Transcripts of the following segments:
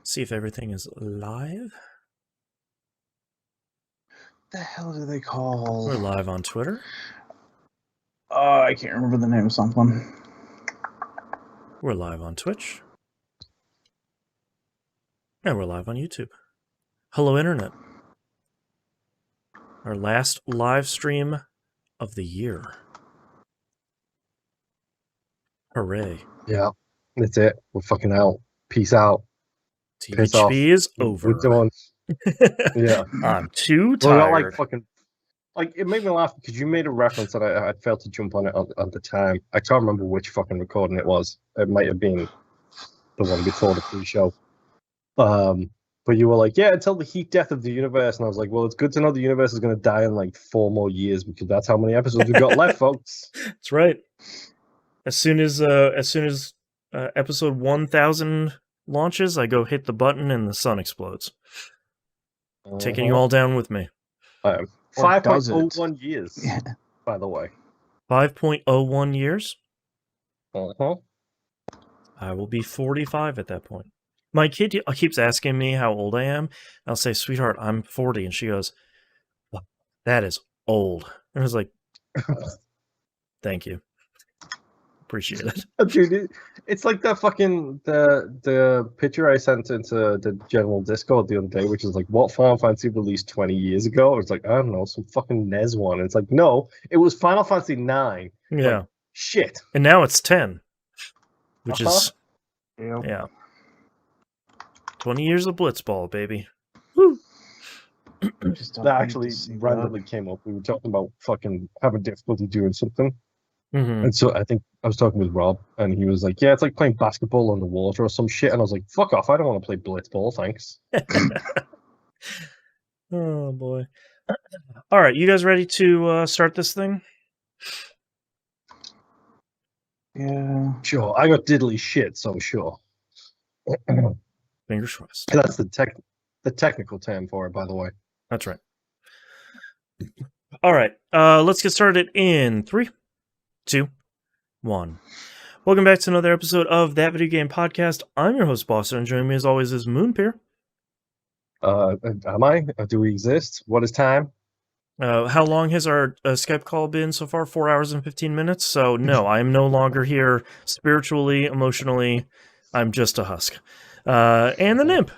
See if everything is live. The hell do they call? We're live on Twitter. I can't remember the name of something. We're live on Twitch. And we're live on YouTube. Hello, Internet. Our last live stream of the year. Hooray. Yeah, that's it. We're fucking out. Peace out. Piss off. TVGP is over. We're done. Yeah. I'm too Well, tired. I got like fucking... Like, it made me laugh because you made a reference that I failed to jump on it at the time. I can't remember which fucking recording it was. It might have been the one before the pre-show. But you were like, yeah, until the heat death of the universe. And I was like, well, it's good to know the universe is going to die in like 4 more years because that's how many episodes we've got left, folks. That's right. As soon as episode 1000 launches, I go hit the button and the sun explodes. Taking you all down with me. 5.01 years, by the way. 5.01 years? Uh-huh. I will be 45 at that point. My kid keeps asking me how old I am. I'll say, sweetheart, I'm 40. And she goes, well, that is old. And I was like, thank you. Appreciate it. Dude, it's like that fucking the picture I sent into the general Discord the other day, which is like, what Final Fantasy released 20 years ago? It's like, I don't know, some fucking NES one. It's like, no, it was Final Fantasy 9. Yeah. Like, shit. And now it's 10. Which is Yep. yeah. 20 years of Blitzball, baby. Woo! That actually randomly came up. We were talking about fucking having difficulty doing something. Mm-hmm. And so I think I was talking with Rob, and he was like, yeah, it's like playing basketball on the water or some shit. And I was like, fuck off, I don't want to play blitzball, thanks. Oh, boy. All right, you guys ready to start this thing? Yeah. Sure, I got diddly shit, so sure. Fingers crossed. That's the technical term for it, by the way. That's right. All right, let's get started in 3, 2, 1. Welcome back to another episode of That Video Game Podcast. I'm your host, Boston, and joining me as always is Moonpeer. Am I? Do we exist? What is time? How long has our Skype call been so far? 4 hours and 15 minutes? So, no, I am no longer here spiritually, emotionally. I'm just a husk. And the Nymph.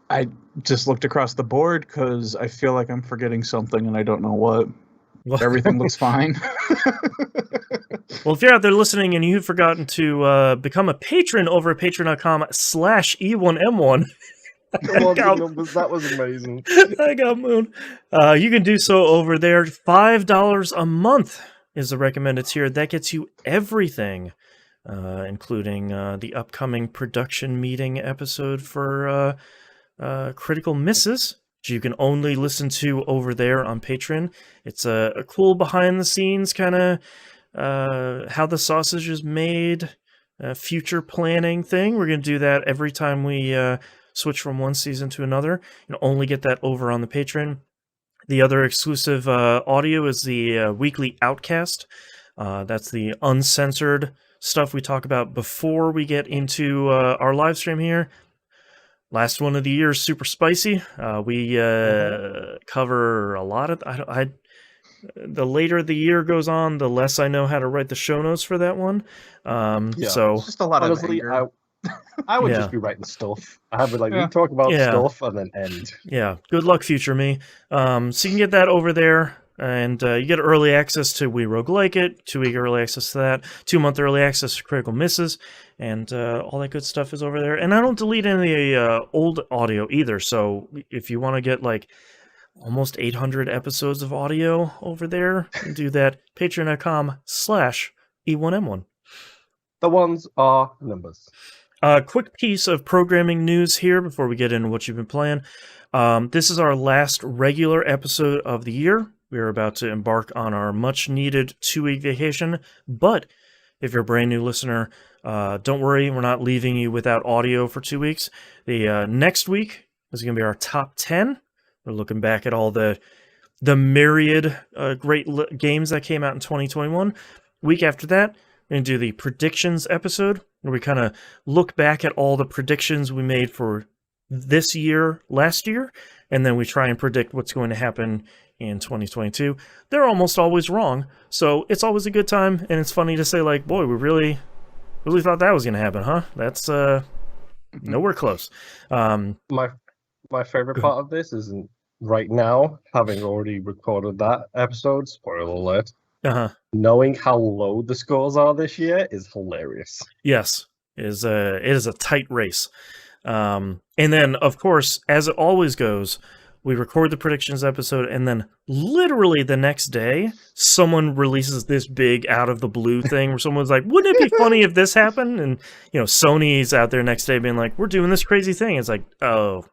I just looked across the board because I feel like I'm forgetting something and I don't know what. Everything looks fine. Well, if you're out there listening and you've forgotten to become a patron over at patreon.com/E1M1, That was amazing. I got Moon. You can do so over there. $5 a month is the recommended tier. That gets you everything, including the upcoming production meeting episode for Critical Misses, which you can only listen to over there on Patreon. It's a cool behind-the-scenes kind of how the sausage is made, future planning thing. We're going to do that every time we switch from one season to another. You can only get that over on the Patreon. The other exclusive audio is the weekly Outcast. That's the uncensored stuff we talk about before we get into our live stream here. Last one of the year is super spicy. We cover a lot of... the later the year goes on, the less I know how to write the show notes for that one. So It's just a lot honestly, of anger. I would Yeah. just be writing stuff. I would we talk about stuff and then end. yeah, good luck, future me. So you can get that over there, and you get early access to We Roguelike It, 2-week early access to that, 2-month early access to Critical Misses, and all that good stuff is over there. And I don't delete any old audio either, so if you want to get like almost 800 episodes of audio over there, you can do that. Patreon.com/E1M1. The ones are numbers. Quick piece of programming news here before we get into what you've been playing. This is our last regular episode of the year. We are about to embark on our much-needed 2-week vacation, but if you're a brand new listener, don't worry, we're not leaving you without audio for 2 weeks. The next week is going to be our top 10. We're looking back at all the myriad great games that came out in 2021. Week after that, we're going to do the predictions episode. where we kind of look back at all the predictions we made for this year, last year, and then we try and predict what's going to happen in 2022. They're almost always wrong, so it's always a good time, and it's funny to say, like, boy, we really thought that was going to happen, huh? That's nowhere close. My favorite part of this is right now, having already recorded that episode, spoiler alert, knowing how low the scores are this year is hilarious. Yes, it is a tight race. And then, of course, as it always goes, we record the predictions episode, and then literally the next day, someone releases this big out of the blue thing where someone's like, wouldn't it be funny if this happened? And, Sony's out there next day being like, we're doing this crazy thing. It's like, oh,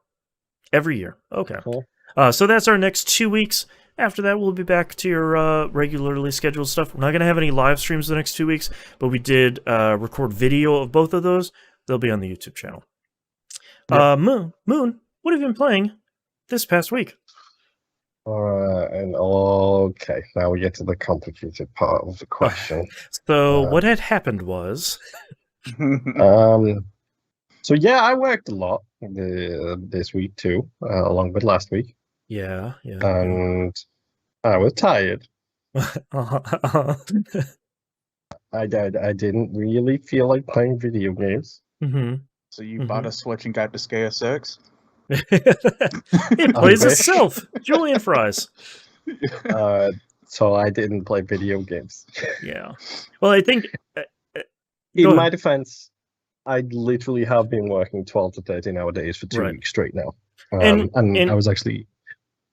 every year. Okay. Cool. So that's our next 2 weeks. After that, we'll be back to your regularly scheduled stuff. We're not going to have any live streams the next 2 weeks, but we did record video of both of those. They'll be on the YouTube channel. Yep. Moon, what have you been playing this past week? Okay, now we get to the complicated part of the question. So what had happened was... So yeah, I worked a lot this week too, along with last week. Yeah. And I was tired. I didn't really feel like playing video games. Mm-hmm. So you bought a Switch and got Disgaea 6? It plays itself. Julian fries. So I didn't play video games. Yeah. Well, I think... in my defense, I literally have been working 12 to 13 hour days for 2 weeks straight now. And I was actually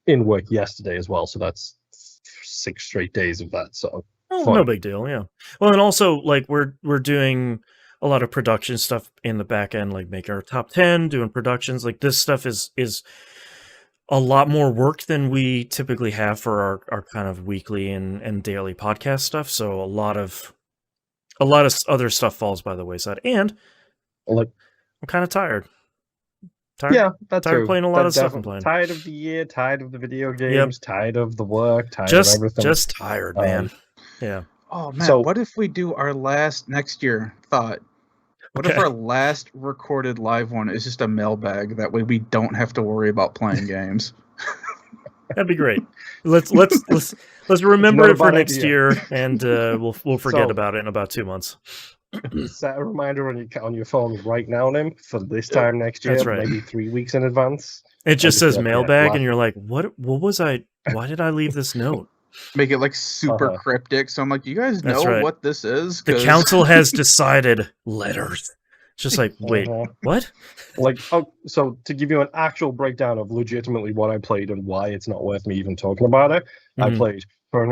in work yesterday as well, so that's 6 straight days of that. So no big deal, yeah. Well, and also, like, we're doing a lot of production stuff in the back end, like make our top 10, doing productions. Like, this stuff is a lot more work than we typically have for our kind of weekly and daily podcast stuff. So a lot of other stuff falls by the wayside. And I'm kind of tired. Yeah, that's tired of playing a lot of stuff I'm playing. Tired of the year, tired of the video games, tired of the work, tired of everything. Just tired, man. Yeah. Oh, man, so, what if we do our last next year thought? What if our last recorded live one is just a mailbag? That way we don't have to worry about playing games. That'd be great. Let's remember it for next year, and we'll forget about it in about 2 months. Set a reminder on your phone right now, Nim, for this time next year. That's right. Maybe 3 weeks in advance. It just says mailbag, and you're like, what was I? Why did I leave this note? Make it like super cryptic. So I'm like, you guys know what this is? The council has decided letters. It's just like, wait, what? Like, so to give you an actual breakdown of legitimately what I played and why it's not worth me even talking about it, I played, but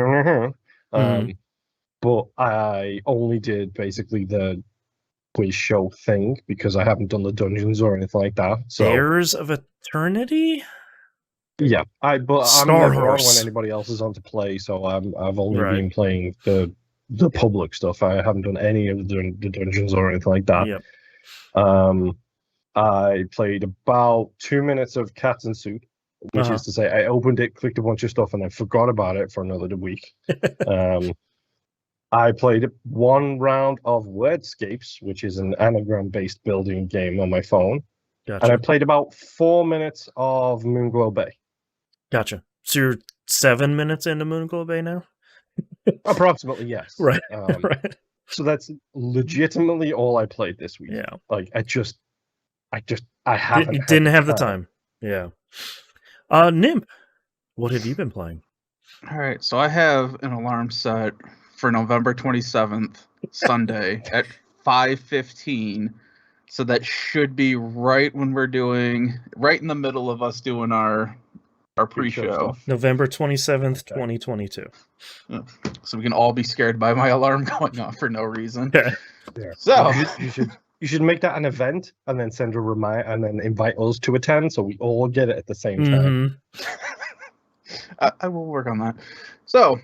I only did basically the quiz show thing because I haven't done the dungeons or anything like that. So Heirs of Eternity? Yeah, I'm never on when anybody else is on to play, so I've only been playing the public stuff. I haven't done any of the dungeons or anything like that. Yep. I played about 2 minutes of Cats and Soup, which is to say I opened it, clicked a bunch of stuff, and I forgot about it for another week. I played 1 round of Wordscapes, which is an anagram-based building game on my phone. Gotcha. And I played about 4 minutes of Moonglow Bay. Gotcha. So you're 7 minutes into Moonglow Bay now? Approximately, yes. Right. Right. So that's legitimately all I played this week. Yeah. Like I haven't. Didn't have the time. Yeah. Nimp, what have you been playing? All right, so I have an alarm set for November 27th, Sunday at 5:15. So that should be right when we're doing, right in the middle of us doing our pre-show. November 27th, 2022. So we can all be scared by my alarm going off for no reason. Yeah. So you should make that an event and then send a reminder and then invite us to attend so we all get it at the same time. I will work on that. So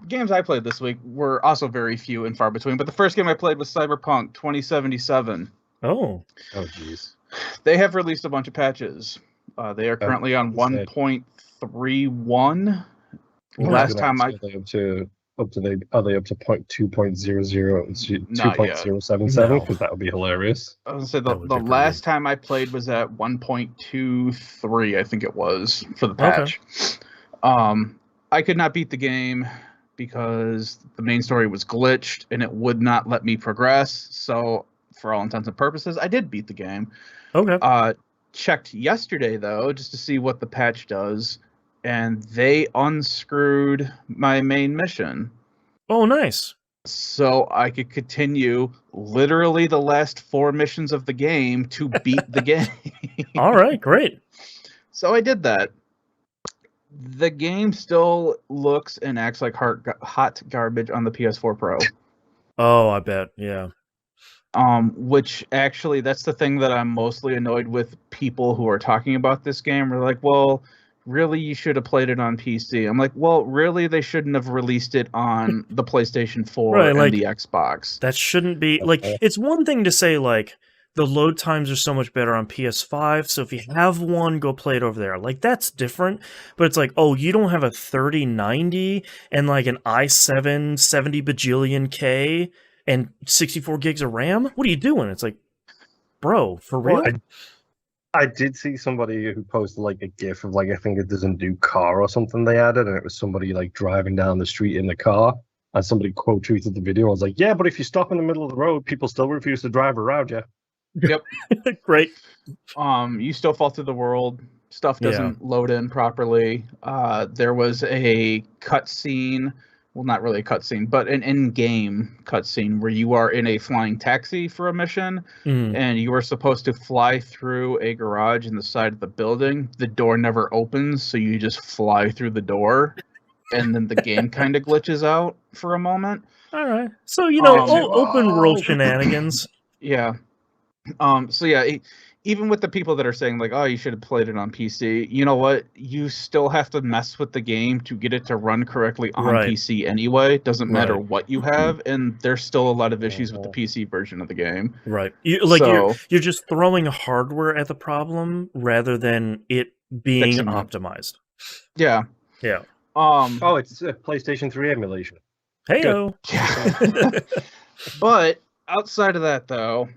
games I played this week were also very few and far between, but the first game I played was CyberPunk 2077. Oh, jeez. They have released a bunch of patches. They are currently on 1.31. Last time I up to are they up to 0.2.00 and Not yet. 2.077? No. Because that would be hilarious. I was gonna say That the would be pretty last good. time I played was at 1.23, I think it was, for the patch. I could not beat the game because the main story was glitched and it would not let me progress. So, for all intents and purposes, I did beat the game. Okay. Checked yesterday though, just to see what the patch does, and they unscrewed my main mission. Oh, nice. So I could continue literally the last 4 missions of the game to beat the game. All right, great. So I did that. The game still looks and acts like hot garbage on the PS4 Pro. Oh, I bet. Yeah. Which actually, that's the thing that I'm mostly annoyed with people who are talking about this game. We're like, well, really, you should have played it on PC. I'm like, well, really, they shouldn't have released it on the PlayStation 4 Right, and like, the Xbox. That shouldn't be like, it's one thing to say like the load times are so much better on PS5, so if you have one, go play it over there. Like, that's different. But it's like, oh, you don't have a 3090 and like an i7 70 bajillion K and 64 gigs of RAM? What are you doing? It's like, bro, for real? Well, I did see somebody who posted like a GIF of like, I think it doesn't do car or something they added, and it was somebody like driving down the street in the car, and somebody quote tweeted the video. I was like, yeah, but if you stop in the middle of the road, people still refuse to drive around you. Yep. Great. You still fall through the world. Stuff doesn't load in properly. There was a cutscene. Well, not really a cutscene, but an in-game cutscene where you are in a flying taxi for a mission, and you are supposed to fly through a garage in the side of the building. The door never opens, so you just fly through the door, and then the game kind of glitches out for a moment. All right. So, you know, open world Oh. shenanigans. Yeah. So yeah, even with the people that are saying like, oh, you should have played it on PC, you know what? You still have to mess with the game to get it to run correctly on PC anyway. Doesn't matter what you have, and there's still a lot of issues with the PC version of the game. Right. You're just throwing hardware at the problem rather than it being optimized. Yeah. Yeah. Oh, it's a PlayStation 3 emulation. Hey-o. Yeah. But outside of that, though,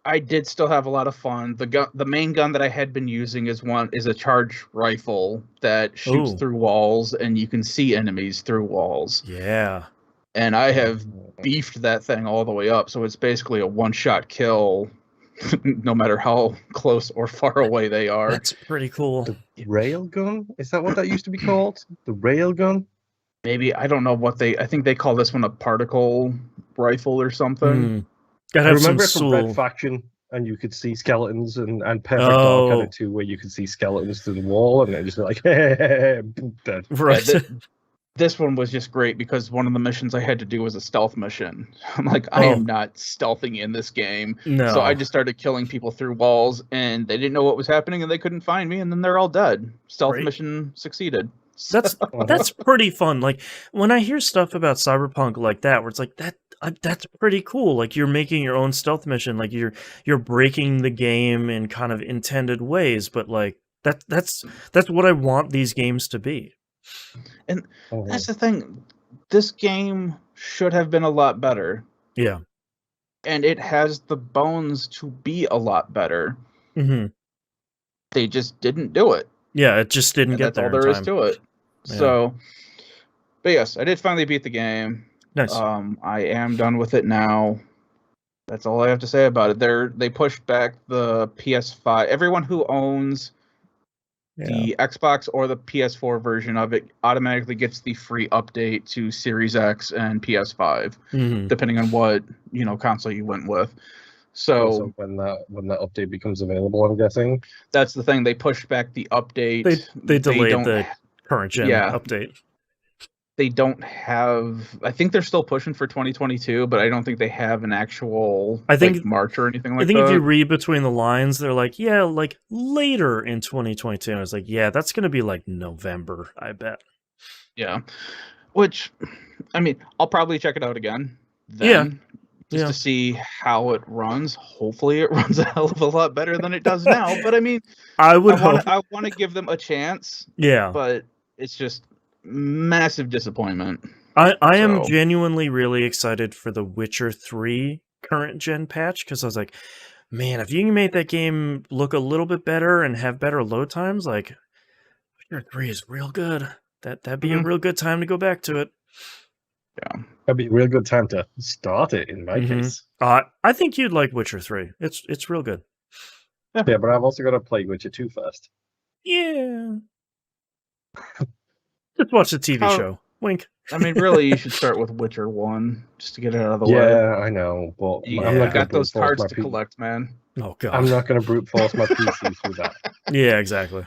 I did still have a lot of fun. The main gun that I had been using is a charge rifle that shoots through walls, and you can see enemies through walls. Yeah. And I have beefed that thing all the way up, so it's basically a one-shot kill, no matter how close or far away they are. That's pretty cool. The railgun? Is that what that used to be called? The railgun? Maybe, I don't know what I think they call this one a particle rifle or something. Gotta I have remember it some from soul. Red Faction, and you could see skeletons, and Perfect Dark had it too, where you could see skeletons through the wall, and it just like, hey, dead. Right. Yeah, this one was just great because one of the missions I had to do was a stealth mission. I'm like, I am not stealthing in this game. No. So I just started killing people through walls, and they didn't know what was happening, and they couldn't find me, and then they're all dead. Stealth mission succeeded. That's pretty fun. Like, when I hear stuff about Cyberpunk like that, where it's like that's pretty cool. Like, you're making your own stealth mission. Like, you're breaking the game in kind of intended ways. But like that's what I want these games to be. And that's the thing. This game should have been a lot better. Yeah. And it has the bones to be a lot better. Mm-hmm. They just didn't do it. Yeah, it just didn't get there. That's all there is to it. Yeah. So, but yes, I did finally beat the game. Nice. I am done with it now. That's all I have to say about it. They pushed back the PS5. Everyone who owns the Xbox or the PS4 version of it automatically gets the free update to Series X and PS5, depending on what console you went with. So when that update becomes available, I'm guessing that's the thing. They pushed back the update. They delayed the current gen update. They don't have. I think they're still pushing for 2022, but I don't think they have an actual March or anything like that. I think if you read between the lines, they're like, yeah, like later in 2022. And I was like, yeah, that's going to be like November, I bet. Yeah. Which, I mean, I'll probably check it out again then. Just to see how it runs. Hopefully it runs a hell of a lot better than it does now. But I mean, I want to give them a chance. Yeah. But it's just massive disappointment. I am So- genuinely really excited for the Witcher 3 current gen patch, because I was like, man, if you can make that game look a little bit better and have better load times, like Witcher 3 is real good. That'd be a Mhm. real good time to go back to it. That'd be a real good time to start it. In my Mhm. case, I think you'd like Witcher 3. It's real good. yeah, but I've also got to play Witcher 2 first. Yeah. Just watch the TV How- show. Wink. I mean, really, you should start with Witcher 1 just to get it out of the way. Yeah, I know, but You I'm not going got to those brute force cards my to PC. collect, man. Oh god. I'm not going to brute force my PC through that. Yeah, exactly.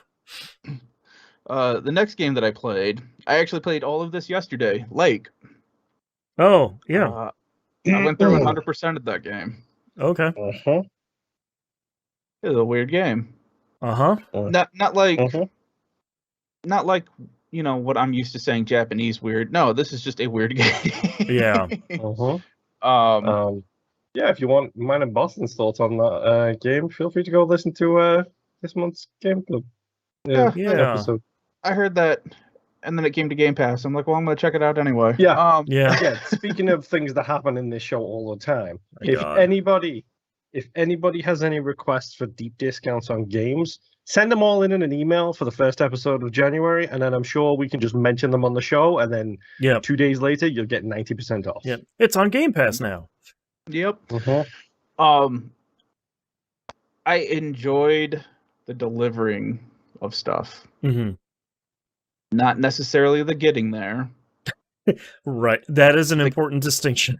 The next game that I played, I actually played all of this yesterday. Lake. Oh, yeah. I went through 100% of that game. Okay. Uh-huh. It was a weird game. Uh-huh. Not like Uh-huh. not like what I'm used to saying Japanese weird. No, this is just a weird game. Yeah. Uh-huh. Um, Yeah, if you want mine and Boston's thoughts on that game, feel free to go listen to this month's Game Club Yeah. episode. I heard that, and then it came to Game Pass. I'm like, well, I'm gonna check it out anyway. Yeah. Yeah. Again, speaking of things that happen in this show all the time, My if God. anybody has any requests for deep discounts on games, send them all in an email for the first episode of January, and then I'm sure we can just mention them on the show, and then Yep. 2 days later you'll get 90% off. Yep. It's on Game Pass now. Yep. Uh-huh. I enjoyed the delivering of stuff, Mm-hmm. not necessarily the getting there. Right. That is an important distinction.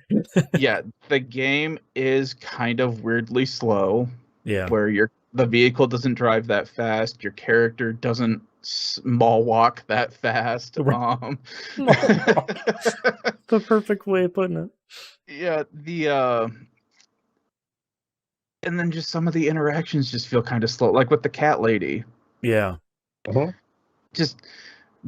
Yeah, the game is kind of weirdly slow, Yeah. where the vehicle doesn't drive that fast, your character doesn't small walk that fast. Right. The perfect way of putting it. Yeah, and then just some of the interactions just feel kind of slow, like with the cat lady. Yeah. Uh-huh. Just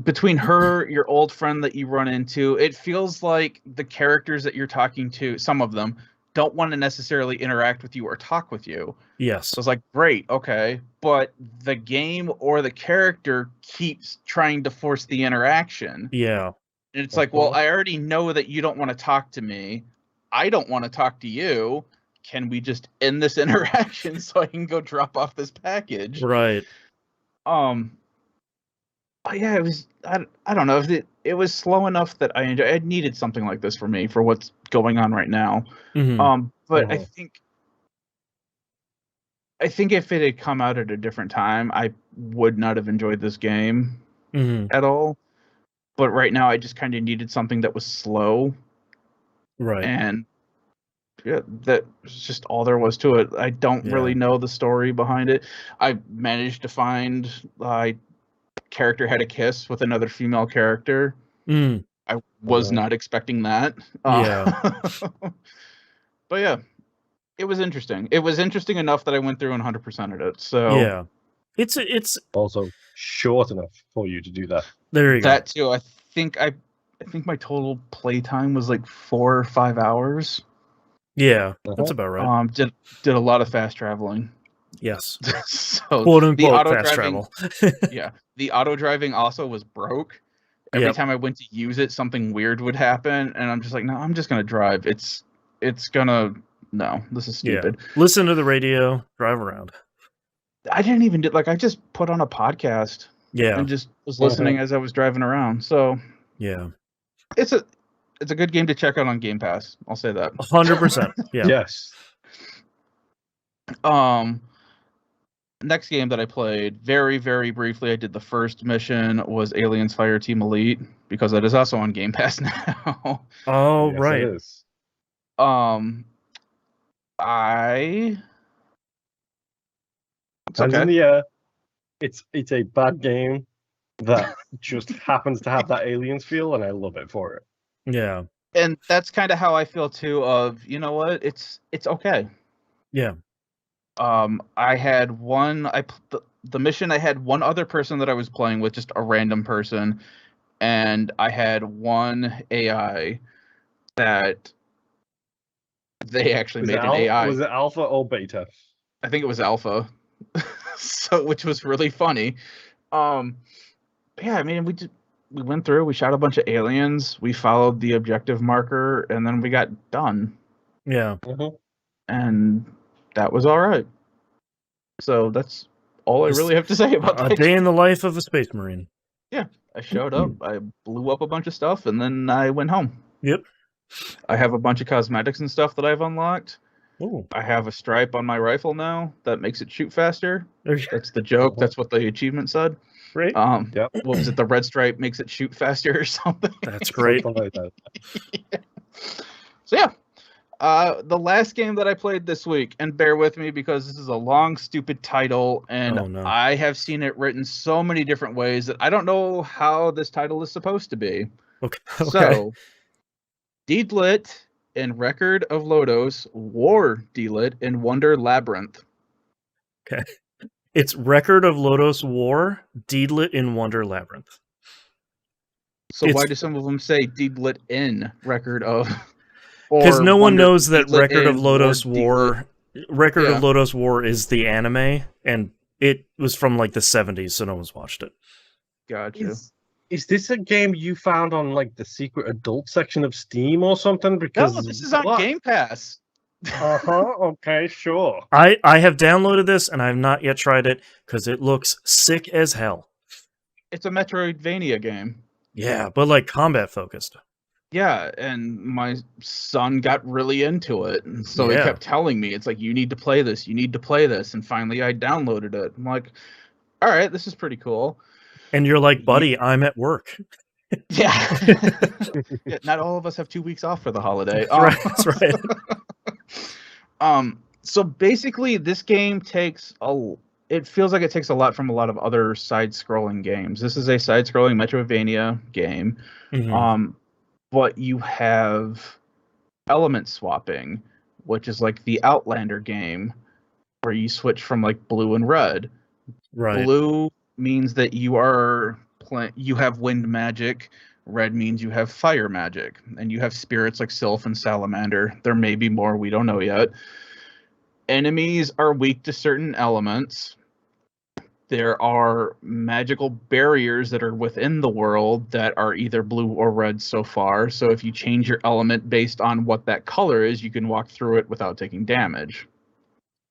between her, your old friend that you run into, it feels like the characters that you're talking to, some of them, don't want to necessarily interact with you or talk with you. Yes. So it's like, great, okay. But the game or the character keeps trying to force the interaction. Yeah. And it's like, well, I already know that you don't want to talk to me. I don't want to talk to you. Can we just end this interaction so I can go drop off this package? Right. But yeah, it was. I don't know. It was slow enough that I enjoyed. I needed something like this for me for what's going on right now. Mm-hmm. But I think if it had come out at a different time, I would not have enjoyed this game at all. But right now, I just kind of needed something that was slow. Right. And yeah, that was just all there was to it. I don't really know the story behind it. I managed to find character had a kiss with another female character. I was not expecting that. Yeah. But yeah, it was interesting. It was interesting enough that I went through and 100%ed it. So yeah. It's also short enough for you to do that. There you go. That too. I think my total playtime was like 4 or 5 hours. Yeah, that's about right. Did a lot of fast traveling. Yes. So quote the unquote auto fast driving, travel. yeah, the auto driving also was broke. Every time I went to use it, something weird would happen, and I'm just like, no, I'm just gonna drive. It's gonna this is stupid. Yeah. Listen to the radio, drive around. I didn't even do I just put on a podcast. Yeah. And just was listening as I was driving around. So yeah, it's a good game to check out on Game Pass. I'll say that. 100%. Yeah. Yes. Next game that I played very, very briefly, I did the first mission, was Aliens Fireteam Elite, because that is also on Game Pass now. Oh, Yes, right. it is. It's Hands in okay. the air. It's a bad game that just happens to have that Aliens feel, and I love it for it. Yeah. And that's kind of how I feel too. Of what, it's okay. Yeah. I had the mission. I had one other person that I was playing with, just a random person, and I had one AI that they actually made an AI. Was it alpha or beta? I think it was alpha, so which was really funny. Yeah, I mean, we went through, we shot a bunch of aliens, we followed the objective marker, and then we got done. Yeah. And that was all right. So that's all I really have to say about A that. day in the life of a space marine. Yeah, I showed up, I blew up a bunch of stuff, and then I went home. Yep. I have a bunch of cosmetics and stuff that I've unlocked. Ooh. I have a stripe on my rifle now that makes it shoot faster. There you- That's the joke. That's what the achievement said. Great. Yep. What was it? The red stripe makes it shoot faster or something. That's great. Something like that. Yeah. So yeah, the last game that I played this week, and bear with me because this is a long, stupid title, and Oh, no. I have seen it written so many different ways that I don't know how this title is supposed to be. Okay. So, Deedlit and Record of Lodoss, War-Deedlit and Wonder Labyrinth. Okay. It's Record of Lodoss War, Deedlit in Wonder Labyrinth. So It's- why do some of them say Deedlit in Record of? Because no one Wonder knows that Deedlit Record of in Lodoss War-Deedlit? War, Record Yeah. of Lodoss War is the anime, and it was from like the 70s, so no one's watched it. Gotcha. Is this a game you found on like the secret adult section of Steam or something? Because No, this is on Game Pass. Okay, sure. I have downloaded this and I have not yet tried it because it looks sick as hell. It's a Metroidvania game. Yeah, but like combat focused. Yeah, and my son got really into it, and so Yeah. he kept telling me, it's like, you need to play this, you need to play this, and finally I downloaded it. I'm like, all right, this is pretty cool. And you're like, buddy, I'm at work. Yeah. Yeah, not all of us have 2 weeks off for the holiday. That's right. So basically, this game it feels like it takes a lot from a lot of other side-scrolling games. This is a side-scrolling Metroidvania game. Mhm. But you have element swapping, which is like the Outlander game, where you switch from like blue and red. Right. Blue means that you have wind magic. Red means you have fire magic, and you have spirits like Sylph and Salamander. There may be more, we don't know yet. Enemies are weak to certain elements. There are magical barriers that are within the world that are either blue or red so far. So if you change your element based on what that color is, you can walk through it without taking damage.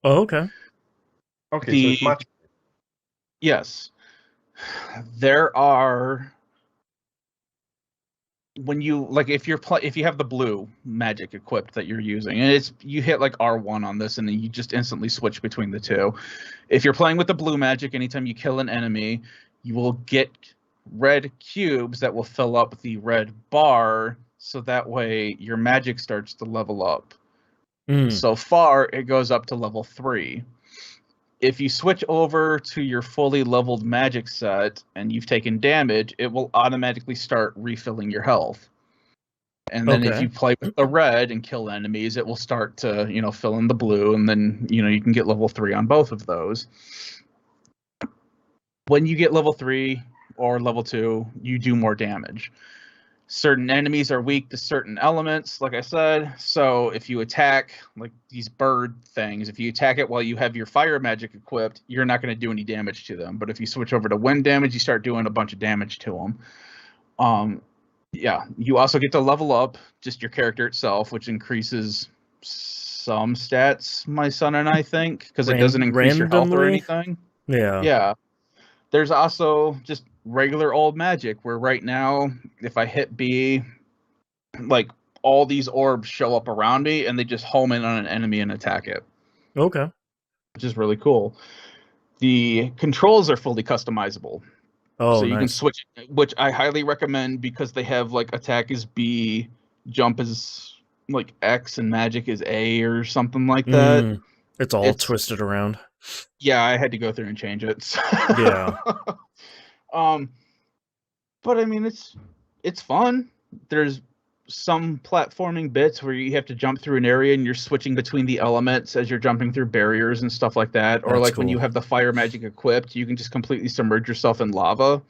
Oh, okay. Okay, The- so it's much. Yes. There are, when you like, if you have the blue magic equipped that you're using, and you hit like R1 on this, and then you just instantly switch between the two. If you're playing with the blue magic, anytime you kill an enemy, you will get red cubes that will fill up the red bar, so that way your magic starts to level up. Mm. So far, it goes up to level 3. If you switch over to your fully leveled magic set and you've taken damage, it will automatically start refilling your health. And then if Okay. you play with the red and kill enemies, it will start to, fill in the blue, and then, you can get level 3 on both of those. When you get level 3 or level 2, you do more damage. Certain enemies are weak to certain elements, like I said. So if you attack, like these bird things, if you attack it while you have your fire magic equipped, you're not going to do any damage to them. But if you switch over to wind damage, you start doing a bunch of damage to them. Yeah, you also get to level up just your character itself, which increases some stats, my son and I think, because it doesn't increase your health or randomly? anything. Yeah. Yeah. There's also just regular old magic, where right now, if I hit B, like all these orbs show up around me and they just home in on an enemy and attack it, Okay. which is really cool. The controls are fully customizable. Oh, So you can nice. switch, which I highly recommend, because they have like attack is B, jump is like X, and magic is A or something like that. Mm. It's all It's- twisted around. Yeah, I had to go through and change it. Yeah. But I mean, it's fun. There's some platforming bits where you have to jump through an area and you're switching between the elements as you're jumping through barriers and stuff like that. Or That's like when you cool. have the fire magic equipped, you can just completely submerge yourself in lava.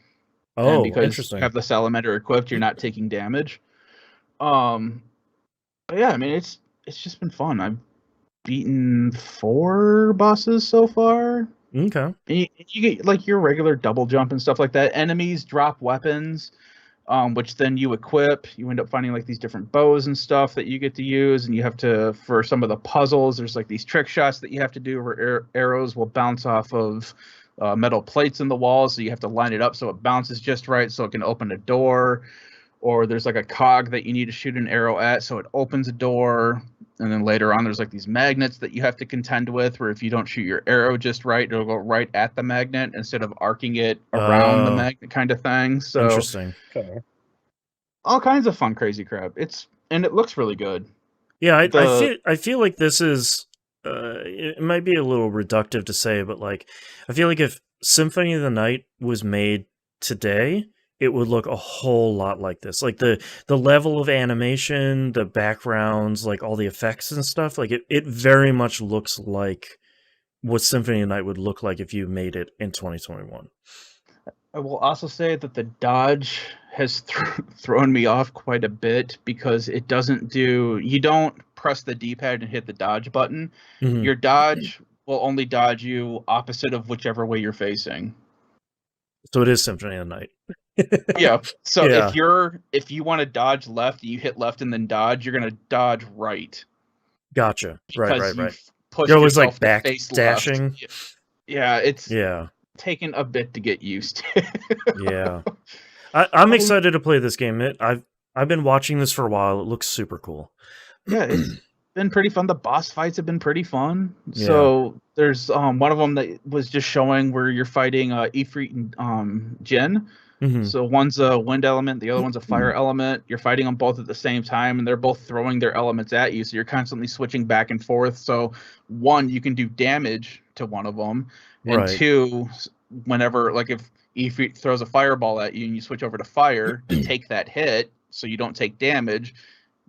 And Oh, because interesting. you have the salamander equipped, you're not taking damage. But yeah, I mean, it's just been fun. I've beaten 4 bosses so far. Okay. And you get like your regular double jump and stuff like that. Enemies drop weapons. which then you equip. You end up finding like these different bows and stuff that you get to use, and you have to, for some of the puzzles, there's like these trick shots that you have to do where arrows will bounce off of metal plates in the walls, so you have to line it up so it bounces just right so it can open a door. Or there's like a cog that you need to shoot an arrow at so it opens a door. And then later on, there's like these magnets that you have to contend with, where if you don't shoot your arrow just right, it'll go right at the magnet instead of arcing it around the magnet, kind of thing. So interesting. Okay. All kinds of fun, crazy crap. And it looks really good. Yeah, I feel like this is. It might be a little reductive to say, but like, I feel like if Symphony of the Night was made today, it would look a whole lot like this. Like the level of animation, the backgrounds, like all the effects and stuff, like it very much looks like what Symphony of the Night would look like if you made it in 2021. I will also say that the dodge has thrown me off quite a bit because it doesn't do... You don't press the D-pad and hit the dodge button. Mm-hmm. Your dodge will only dodge you opposite of whichever way you're facing. So it is Symphony of the Night. Yeah. So if you want to dodge left, you hit left and then dodge, you're going to dodge right. Gotcha. Right. You're always like back dashing. Yeah, it's taken a bit to get used to. Yeah. I'm excited to play this game. I've been watching this for a while. It looks super cool. Yeah, it's been pretty fun. The boss fights have been pretty fun. Yeah. So there's one of them that was just showing where you're fighting Ifrit and Jin. Mm-hmm. So one's a wind element, the other one's a fire element. You're fighting them both at the same time, and they're both throwing their elements at you. So you're constantly switching back and forth. So one, you can do damage to one of them, and two, whenever, like if Ifrit throws a fireball at you and you switch over to fire, take that hit so you don't take damage.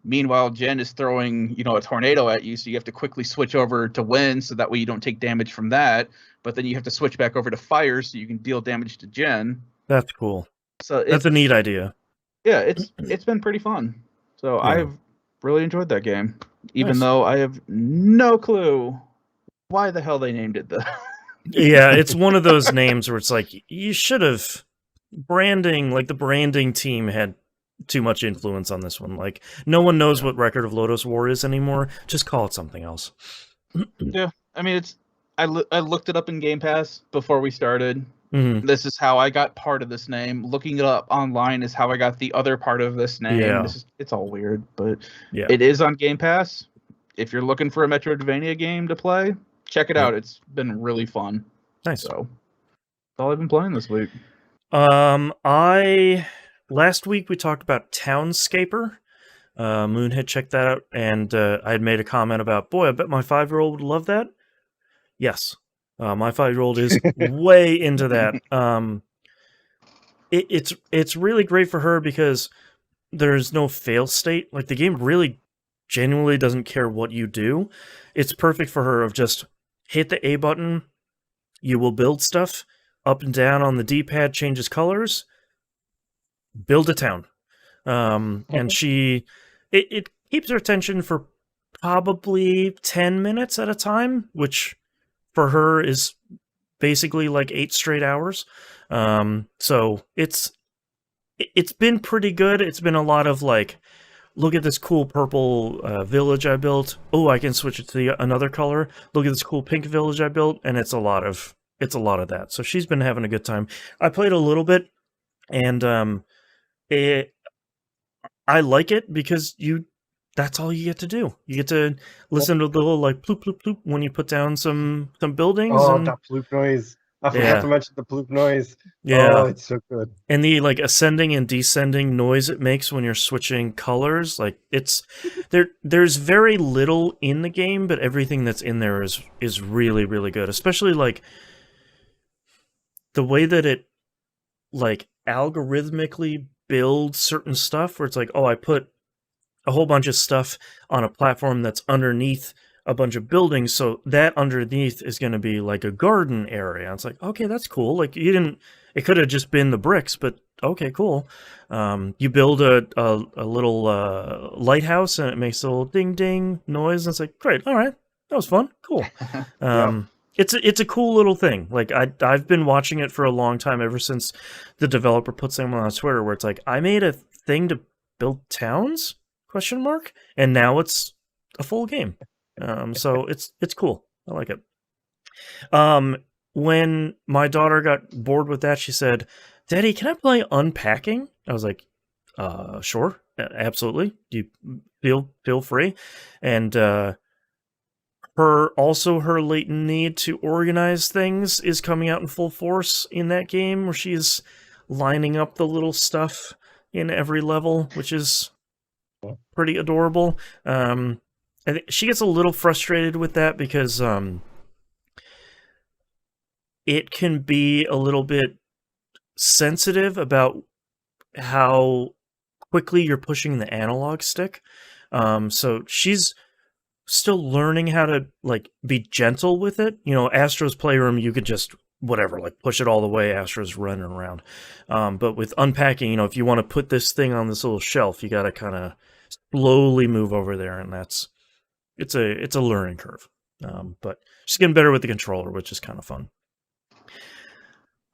Meanwhile, Jen is throwing, a tornado at you, so you have to quickly switch over to wind so that way you don't take damage from that. But then you have to switch back over to fire so you can deal damage to Jen. That's cool. So that's a neat idea. Yeah, it's been pretty fun. So I've really enjoyed that game, even though I have no clue why the hell they named it that. Yeah, it's one of those names where it's like, you should have branding, like the branding team had too much influence on this one. Like, no one knows what Record of Lodoss War is anymore. Just call it something else. Yeah, I mean, I looked it up in Game Pass before we started. Mm-hmm. This is how I got part of this name. Looking it up online is how I got the other part of this name. Yeah. It's all weird, but it is on Game Pass. If you're looking for a Metroidvania game to play, check it out. It's been really fun. Nice. So that's all I've been playing this week. Last week we talked about Townscaper. Moon had checked that out, and I had made a comment about, boy, I bet my 5-year-old would love that. Yes. My 5-year-old is way into that. It's really great for her because there's no fail state. Like, the game really genuinely doesn't care what you do. It's perfect for her of just hit the A button. You will build stuff. Up and down on the D-pad changes colors. Build a town. And it keeps her attention for probably 10 minutes at a time, which for her is basically like 8 straight hours. So it's been pretty good. It's been a lot of like, look at this cool purple village I built. Oh, I can switch it to another color. Look at this cool pink village I built, and it's a lot of that. So she's been having a good time. I played a little bit, and I like it because that's all you get to do. You get to listen to the little like ploop ploop ploop when you put down some buildings. Oh, that ploop noise. I forgot to mention the ploop noise. Yeah. Oh, it's so good. And the like ascending and descending noise it makes when you're switching colors. Like, it's there's very little in the game, but everything that's in there is really, really good. Especially like the way that it like algorithmically builds certain stuff where it's like, oh, I put a whole bunch of stuff on a platform that's underneath a bunch of buildings, so that underneath is going to be like a garden area. It's like, okay, that's cool. Like, it could have just been the bricks, but okay, cool. You build a little lighthouse, and it makes a little ding ding noise, and it's like, great, all right, that was fun, cool. it's a cool little thing. Like I've been watching it for a long time, ever since the developer put something on Twitter where it's like, I made a thing to build towns ? And now it's a full game. So it's cool. I like it. When my daughter got bored with that, she said, "Daddy, can I play Unpacking?" I was like, sure, absolutely. You feel free. And her latent need to organize things is coming out in full force in that game, where she's lining up the little stuff in every level, which is pretty adorable. I think she gets a little frustrated with that because it can be a little bit sensitive about how quickly you're pushing the analog stick. So she's still learning how to like be gentle with it. You know, Astro's Playroom, you could just whatever, like push it all the way. Astro's running around. But with Unpacking, you know, if you want to put this thing on this little shelf, you got to kind of slowly move over there, and it's a learning curve. But she's getting better with the controller, which is kind of fun.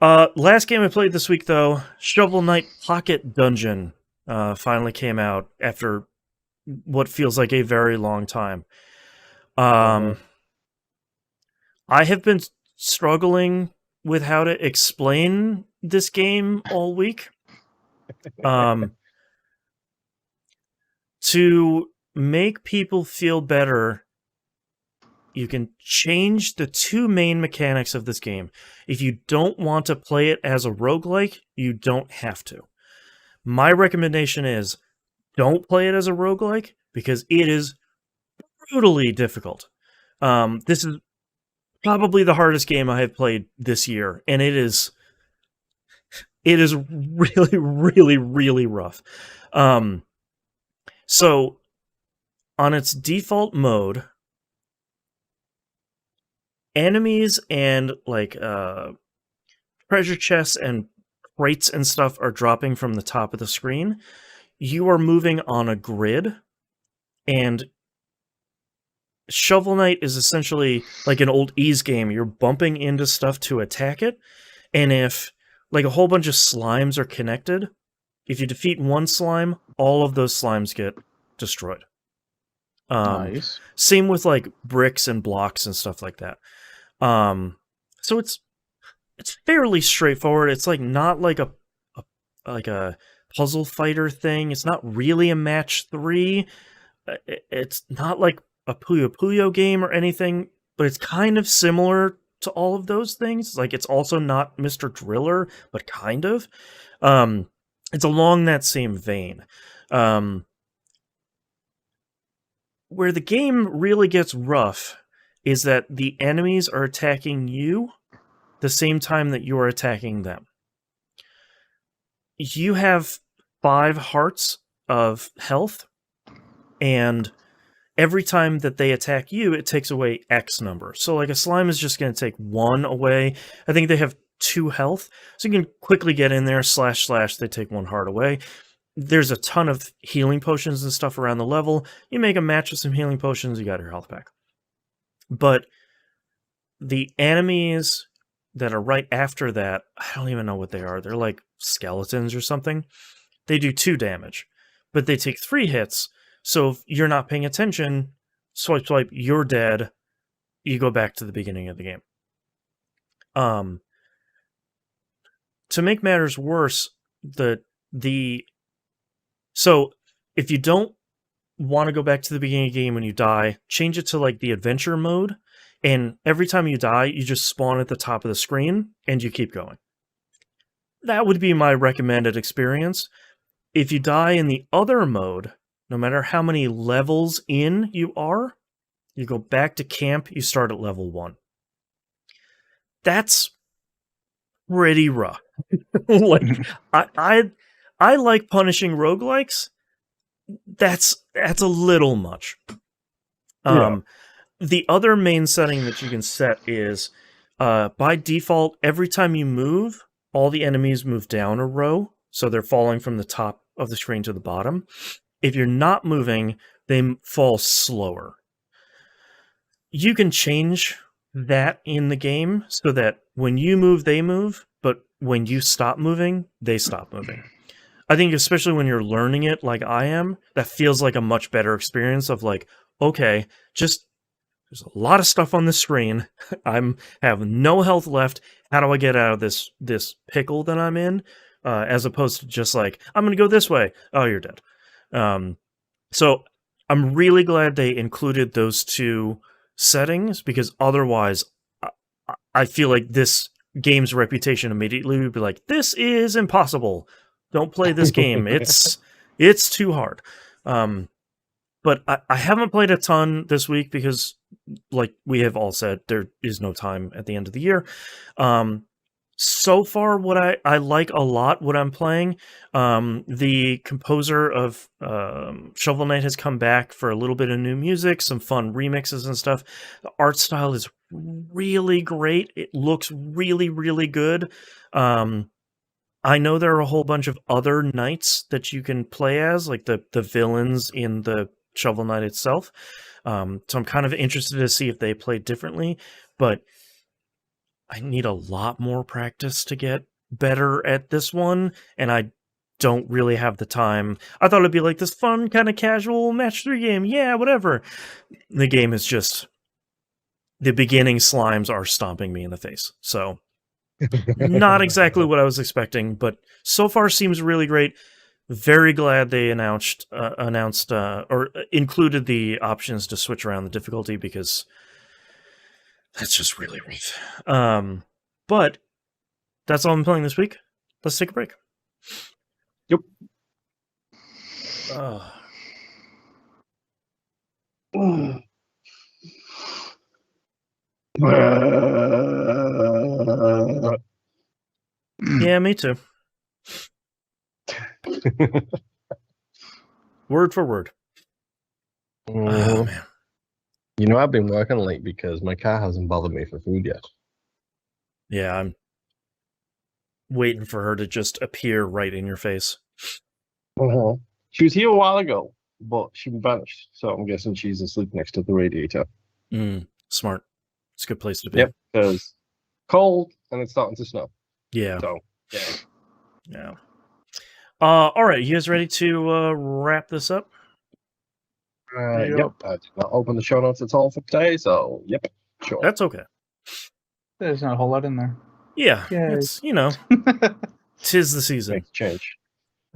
Last game I played this week, though, Shovel Knight Pocket Dungeon, finally came out after what feels like a very long time. I have been struggling with how to explain this game all week. To make people feel better, you can change the two main mechanics of this game. If you don't want to play it as a roguelike, you don't have to. My recommendation is don't play it as a roguelike, because it is brutally difficult. This is probably the hardest game I have played this year, and it is really, really, really rough. So, on its default mode, enemies and like treasure chests and crates and stuff are dropping from the top of the screen. You are moving on a grid, and Shovel Knight is essentially like an old Ys game. You're bumping into stuff to attack it, and if like a whole bunch of slimes are connected, if you defeat one slime, all of those slimes get destroyed. Nice. Same with like bricks and blocks and stuff like that. So it's fairly straightforward. It's like not like a puzzle fighter thing. It's not really a match 3. It's not like a Puyo Puyo game or anything, but it's kind of similar to all of those things. Like, it's also not Mr. Driller, but kind of. It's along that same vein. Where the game really gets rough is that the enemies are attacking you the same time that you are attacking them. You have 5 hearts of health, and every time that they attack you, it takes away X number. So like a slime is just going to take 1 away. I think they have 2 health, so you can quickly get in there, slash, they take 1 heart away. There's a ton of healing potions and stuff around the level. You make a match with some healing potions, you got your health back. But the enemies that are right after that, I don't even know what they are. They're like skeletons or something. They do 2 damage, but they take 3 hits. So if you're not paying attention, swipe, you're dead. You go back to the beginning of the game. To make matters worse, so if you don't want to go back to the beginning of the game when you die, change it to like the adventure mode, and every time you die, you just spawn at the top of the screen and you keep going. That would be my recommended experience. If you die in the other mode, no matter how many levels in you are, you go back to camp, you start at level 1. That's pretty rough. Like, I like punishing roguelikes. That's a little much. Yeah. The other main setting that you can set is, by default, every time you move, all the enemies move down a row, so they're falling from the top of the screen to the bottom. If you're not moving, they fall slower. You can change that in the game so that when you move, they move, but when you stop moving, they stop moving. I think especially when you're learning it like I am, that feels like a much better experience of like, okay, just there's a lot of stuff on the screen. I'm have no health left. How do I get out of this pickle that I'm in? As opposed to just like, I'm gonna go this way. Oh, you're dead. So I'm really glad they included those two settings because otherwise I feel like this game's reputation immediately would be like, this is impossible. Don't play this game. It's too hard. But I haven't played a ton this week because, like we have all said, there is no time at the end of the year. So far, what I like a lot what I'm playing, the composer of Shovel Knight has come back for a little bit of new music, some fun remixes and stuff. The art style is really great. It looks really, really good. I know there are a whole bunch of other knights that you can play as, like the villains in the Shovel Knight itself. So I'm kind of interested to see if they play differently, but I need a lot more practice to get better at this one, and I don't really have the time. I thought it'd be like this fun, kind of casual match 3 game. Yeah, whatever. The game is just... the beginning slimes are stomping me in the face. So, not exactly what I was expecting, but so far seems really great. Very glad they announced or included the options to switch around the difficulty because that's just really rough. But that's all I'm playing this week. Let's take a break. Yep. Yeah, me too. Word for word. Oh, man. You know, I've been working late because my car hasn't bothered me for food yet. Yeah, I'm waiting for her to just appear right in your face. She was here a while ago, but she vanished. So I'm guessing she's asleep next to the radiator. Smart. It's a good place to be. Yep, because cold and it's starting to snow. Yeah. So, yeah. All right, you guys ready to wrap this up? Yep. I did not open the show notes at all for today, so yep, sure. That's okay. There's not a whole lot in there. Yeah, Yay. it's, tis the season. Make change.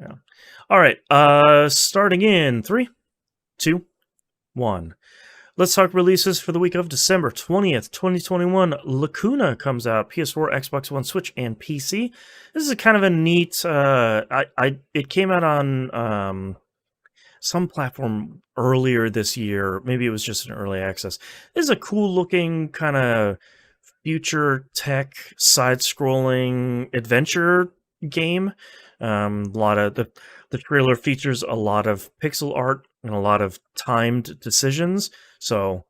Yeah. All right, starting in 3, 2, 1. Let's talk releases for the week of December 20th, 2021. Lacuna comes out, PS4, Xbox One, Switch, and PC. This is a kind of a neat... it came out on some platform earlier this year. Maybe it was just an early access. This is a cool-looking kind of future tech, side-scrolling adventure game. A lot of the trailer features a lot of pixel art and a lot of timed decisions. So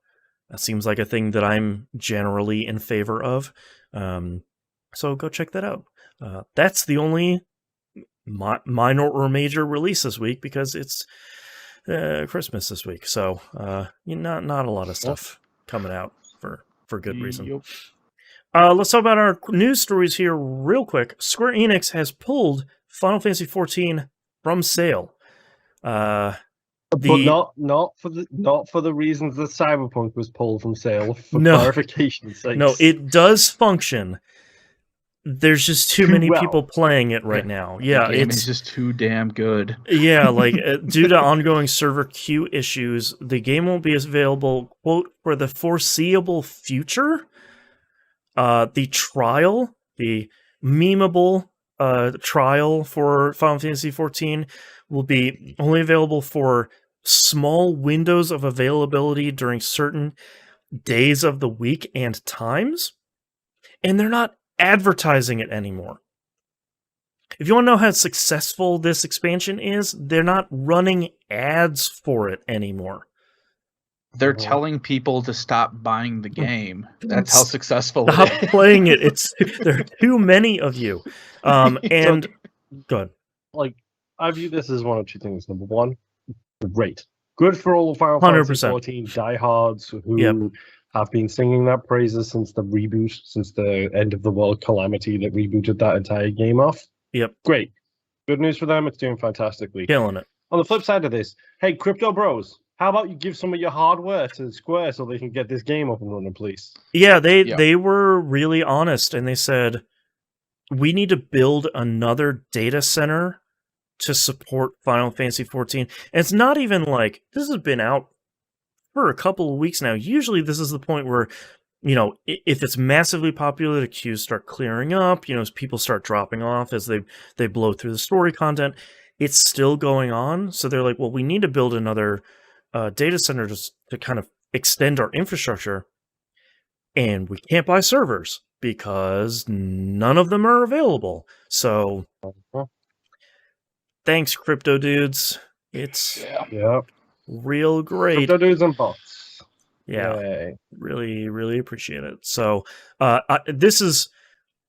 that seems like a thing that I'm generally in favor of. So go check that out. That's the only minor or major release this week because it's Christmas this week. So not a lot of stuff coming out for good reason. Yep. Let's talk about our news stories here real quick. Square Enix has pulled Final Fantasy XIV from sale. But not for the reasons that Cyberpunk was pulled from sale. For clarification's sake. No, it does function. There's just too many people playing it right now. Yeah, it's just too damn good. Yeah, like due to ongoing server queue issues, the game won't be available, quote, for the foreseeable future. The trial, the memeable trial for Final Fantasy XIV will be only available for small windows of availability during certain days of the week and times. And they're not advertising it anymore. If you want to know how successful this expansion is, they're not running ads for it anymore. They're telling people to stop buying the game. That's how successful Stop it is. playing it. There are too many of you. And good. Like, I view this as one of two things. Number one, great. Good for all the Final 100%. Fantasy 14 diehards who have been singing that praises since the reboot, since the end of the world calamity that rebooted that entire game off. Yep. Great. Good news for them. It's doing fantastically. Killing it. On the flip side of this, hey, Crypto Bros, how about you give some of your hardware to Square so they can get this game up and running, please? Yeah, they were really honest, and they said, we need to build another data center to support Final Fantasy XIV. And it's not even like, this has been out for a couple of weeks now. Usually this is the point where, if it's massively popular, the queues start clearing up, as people start dropping off as they blow through the story content. It's still going on. So they're like, well, we need to build another data center to kind of extend our infrastructure. And we can't buy servers because none of them are available. So thanks, crypto dudes. It's real great. Crypto dudes and bots. Yeah. Yay. Really, really appreciate it. So this is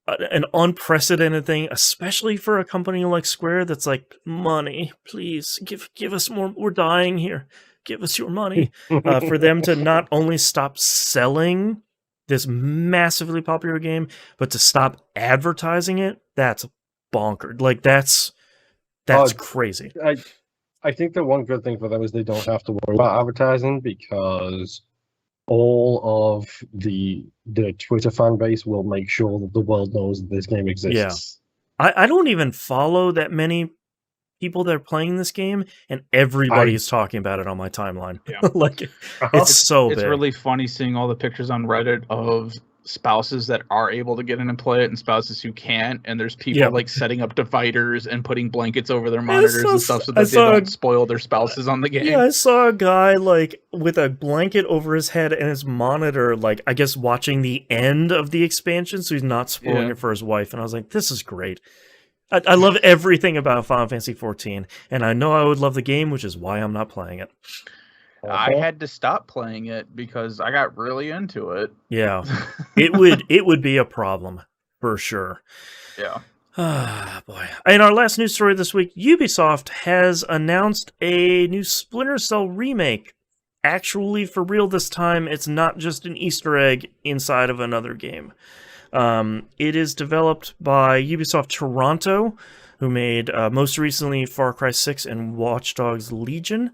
an unprecedented thing, especially for a company like Square that's like, money, please, give us more. We're dying here. Give us your money. For them to not only stop selling this massively popular game, but to stop advertising it, that's bonkers. Like, that's crazy. I think the one good thing for them is they don't have to worry about advertising, because all of the Twitter fan base will make sure that the world knows that this game exists. Yeah. I don't even follow that many people that are playing this game, and everybody's talking about it on my timeline. Yeah. Like, it's so big. It's really funny seeing all the pictures on Reddit of spouses that are able to get in and play it and spouses who can't, and there's people like setting up dividers and putting blankets over their monitors and stuff so that they don't spoil their spouses on the game. Yeah, I saw a guy like with a blanket over his head and his monitor, like, I guess watching the end of the expansion so he's not spoiling it for his wife, and I was like, this is great. I love everything about Final Fantasy XIV, and I know I would love the game, which is why I'm not playing it. I had to stop playing it because I got really into it. Yeah, it would be a problem for sure. Yeah. Ah, boy. In our last news story this week, Ubisoft has announced a new Splinter Cell remake. Actually, for real this time, it's not just an Easter egg inside of another game. It is developed by Ubisoft Toronto, who made most recently Far Cry 6 and Watch Dogs Legion.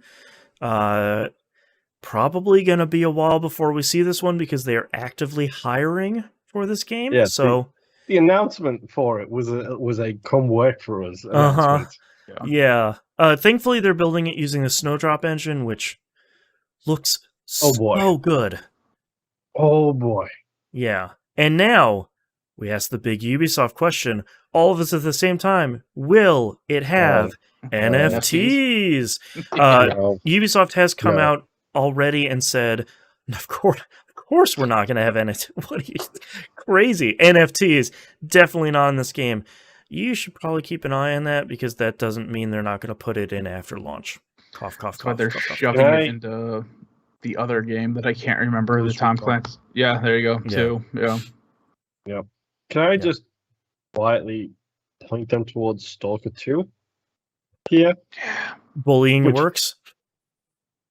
Probably going to be a while before we see this one because they are actively hiring for this game. Yeah, so the announcement for it was a come work for us announcement. Yeah. Thankfully, they're building it using the Snowdrop engine, which looks so good. Oh boy. Yeah. And now we ask the big Ubisoft question, all of us at the same time, will it have NFTs? Ubisoft has come out already and said, of course we're not going to have NFTs. What are you crazy? NFTs, definitely not in this game. You should probably keep an eye on that because that doesn't mean they're not going to put it in after launch. Cough, cough, cough. They're shoving it into the other game that I can't remember, the Tom Clancy. Yeah, there you go, too. Yeah. Yep. Can I just quietly point them towards Stalker 2 here? Bullying works.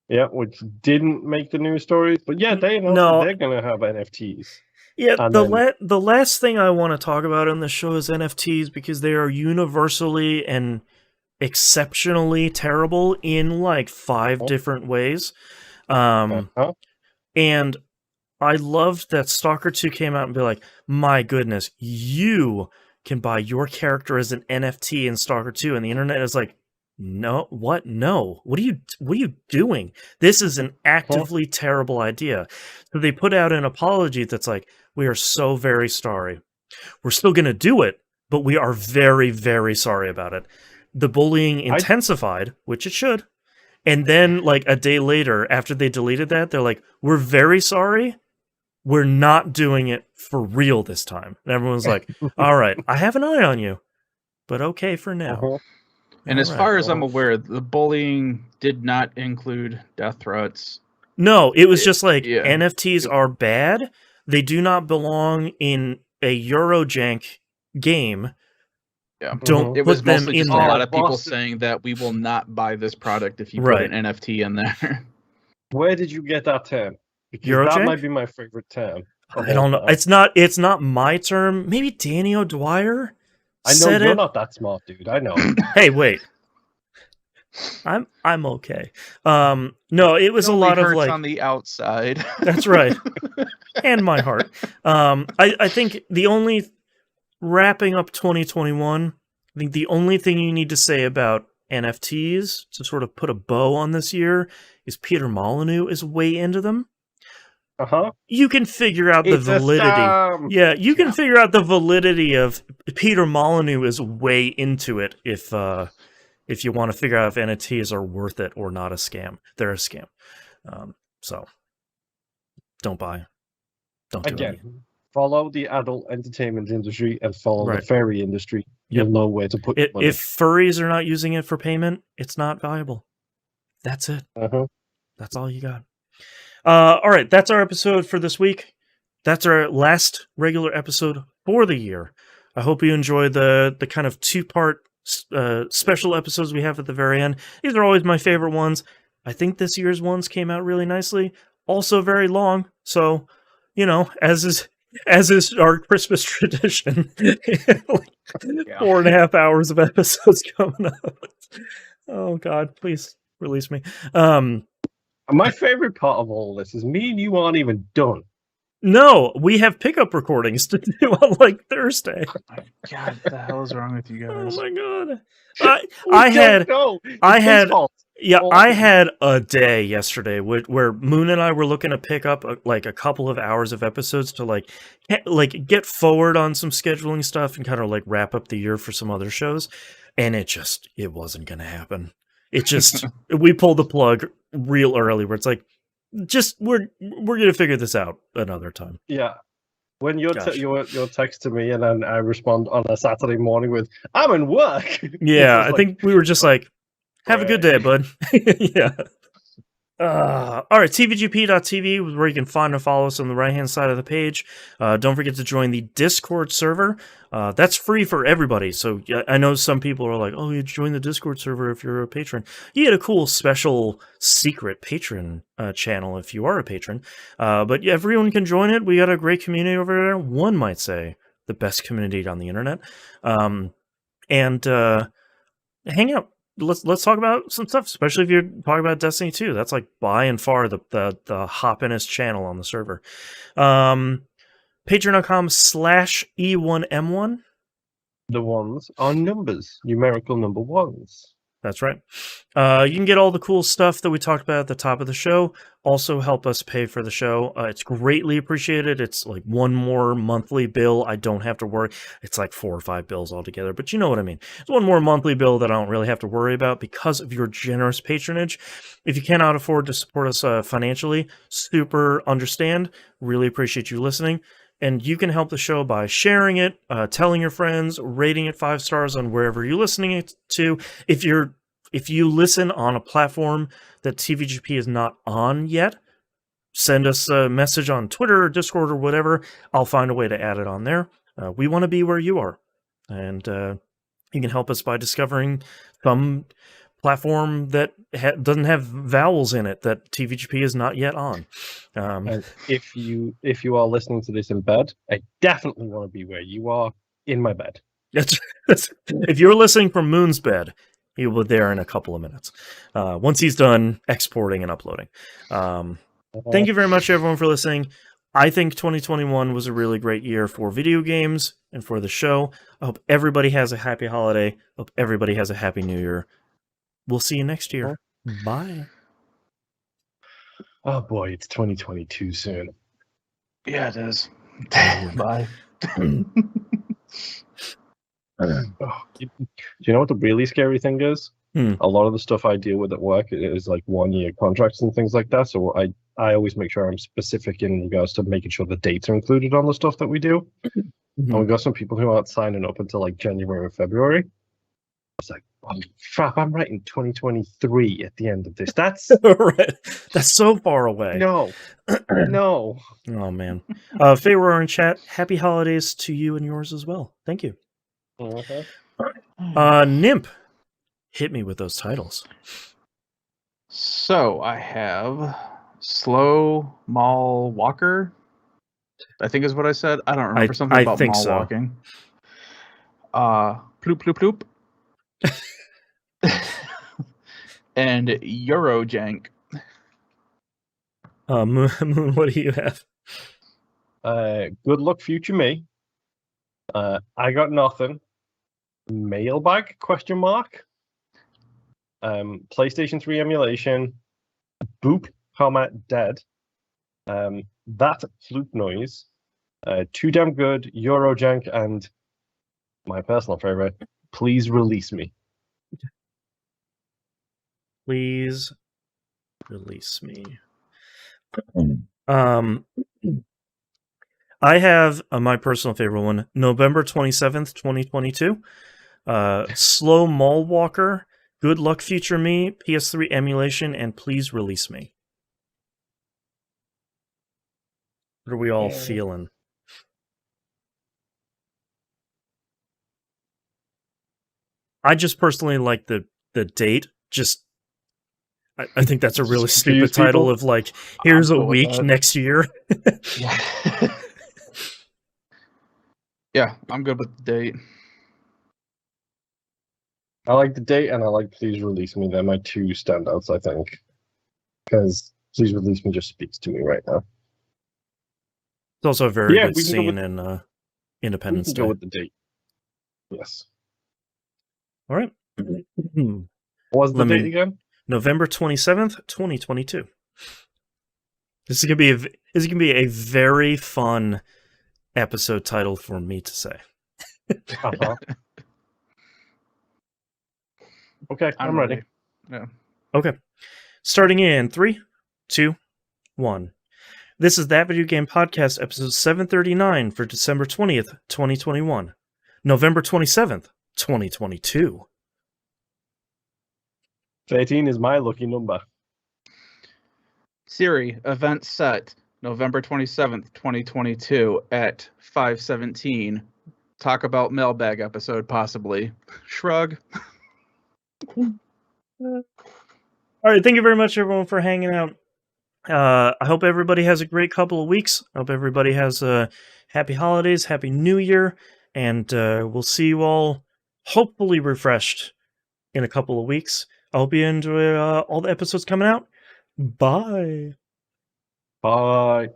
Yeah, which didn't make the news stories, but yeah, they know they're going to have NFTs. Yeah, the last thing I want to talk about on the show is NFTs because they are universally and exceptionally terrible in like 5 different ways. And I loved that Stalker 2 came out and be like, my goodness, you can buy your character as an NFT in Stalker 2, and the internet is like, no, what? No. What are you doing? This is an actively terrible idea. So they put out an apology that's like, we are so very sorry. We're still going to do it, but we are very, very sorry about it. The bullying intensified, which it should. And then like a day later, after they deleted that, they're like, we're very sorry. We're not doing it for real this time. And everyone's like, all right, I have an eye on you, but okay for now. And as far as I'm aware, the bullying did not include death threats. No, it was just like NFTs are bad. They do not belong in a Eurojank game. Yeah. Don't it put was them mostly in just there. a lot of people saying that we will not buy this product if you put an NFT in there. Where did you get that term? Because Euro that Jack? might be my favorite term. of I don't know. all time. It's not my term. Maybe Danny O'Dwyer I know said you're it. not that smart, dude. I know. Hey, wait. I'm okay. No, it was It a only lot of hurts like on the outside. that's right. And my heart. I think the only wrapping up 2021, I think the only thing you need to say about NFTs to sort of put a bow on this year is Peter Molyneux is way into them. Uh-huh. You can figure out the It's a validity. scam! Yeah, you can Yeah. figure out the validity of Peter Molyneux is way into it if you want to figure out if NFTs are worth it or not a scam. They're a scam. So don't buy. Don't do it. Again, follow the adult entertainment industry and follow Right. the fairy industry. You'll know where to put your money. If furries are not using it for payment, it's not valuable. That's it. Uh-huh. That's all you got. All right, that's our episode for this week. That's our last regular episode for the year. I hope you enjoy the kind of two-part special episodes we have at the very end. These are always my favorite ones. I think this year's ones came out really nicely. Also very long, so as is our Christmas tradition, like 4.5 hours of episodes coming up. Oh God, please release me. My favorite part of all this is me and you aren't even done. No, we have pickup recordings to do on like Thursday. God, what the hell is wrong with you Oh guys? my God. I had a day yesterday where Moon and I were looking to pick up like a couple of hours of episodes to like get forward on some scheduling stuff and kind of like wrap up the year for some other shows, and it wasn't gonna happen. It just we pulled the plug real early where it's like we're gonna figure this out another time. Yeah. When your Gosh. your text to me and then I respond on a Saturday morning with "I'm in work." Yeah, I like, think we were just like, have a good day, bud. Yeah. All right, tvgp.tv is where you can find and follow us on the right-hand side of the page. Don't forget to join the Discord server. That's free for everybody. So I know some people are like, oh, you join the Discord server if you're a patron. You get a cool special secret patron channel if you are a patron. But yeah, everyone can join it. We got a great community over there. One might say the best community on the internet. And hang out. Let's talk about some stuff, especially if you're talking about Destiny 2. That's like by and far the hoppinest channel on the server. Patreon.com/E1M1. the ones are numbers, numerical number ones. That's right. You can get all the cool stuff that we talked about at the top of the show. Also help us pay for the show. It's greatly appreciated. It's like one more monthly bill. I don't have to worry. It's like 4 or 5 bills altogether, but you know what I mean. It's one more monthly bill that I don't really have to worry about because of your generous patronage. If you cannot afford to support us financially, super understand. Really appreciate you listening. And you can help the show by sharing it, telling your friends, rating it 5 stars on wherever you're listening it to. If you listen on a platform that TVGP is not on yet, send us a message on Twitter or Discord or whatever. I'll find a way to add it on there. We want to be where you are. And you can help us by discovering some platform that doesn't have vowels in it that TVGP is not yet on. And if you are listening to this in bed, I definitely want to be where you are, in my bed. If you're listening from Moon's bed, he will be there in a couple of minutes. Once he's done exporting and uploading. Thank you very much, everyone, for listening. I think 2021 was a really great year for video games and for the show. I hope everybody has a happy holiday. Hope everybody has a happy new year. We'll see you next year. Bye. Oh boy, it's 2022 soon. Yeah, it is. Bye. Oh, do you know what the really scary thing is? A lot of the stuff I deal with at work is like 1-year contracts and things like that. So I always make sure I'm specific in regards to making sure the dates are included on the stuff that we do. And we got some people who aren't signing up until like January or February. It's like, oh, crap, I'm writing 2023 at the end of this. That's right. That's so far away. No. No. Oh, man. Faye, we're in chat. Happy holidays to you and yours as well. Thank you. Nimp, hit me with those titles. So I have Slow mall walker, I think is what I said. I don't remember something I about think mall so. walking. Ploop ploop ploop. And Eurojank. Moon, what do you have? Good luck, future me. I got nothing. Mailbag? Question mark. PlayStation 3 emulation. Boop, comma, dead. That flute noise. Too damn good. Eurojank, and my personal favorite. Please release me. Please release me. I have my personal favorite one, November 27th, 2022. Slow Mall Walker, Good Luck Future Me, PS3 emulation, and Please Release Me. What are we all feeling? I just personally like the date. Just, I think that's a really stupid title of like, here's a week next year. Yeah. Yeah, I'm good with the date. I like the date, and I like Please Release Me. They're my two standouts, I think. Because Please Release Me just speaks to me right now. It's also a very good scene in Independence Day. Go with the date. Yes. All right. What was the date again? November 27th, 2022. This is gonna be a very fun episode title for me to say. Uh-huh. Okay, I'm ready. Yeah. Okay. Starting in 3, 2, 1. This is That Video Game Podcast, episode 739 for December 20th, 2021. November 27th, 2022. 13 is my lucky number. Siri, event set November 27th, 2022 at 5:17. Talk about mailbag episode, possibly. Shrug. All right, thank you very much, everyone, for hanging out. I hope everybody has a great couple of weeks. I hope everybody has happy holidays, happy New Year, and we'll see you all hopefully refreshed in a couple of weeks. I hope you enjoy all the episodes coming out. Bye. Bye.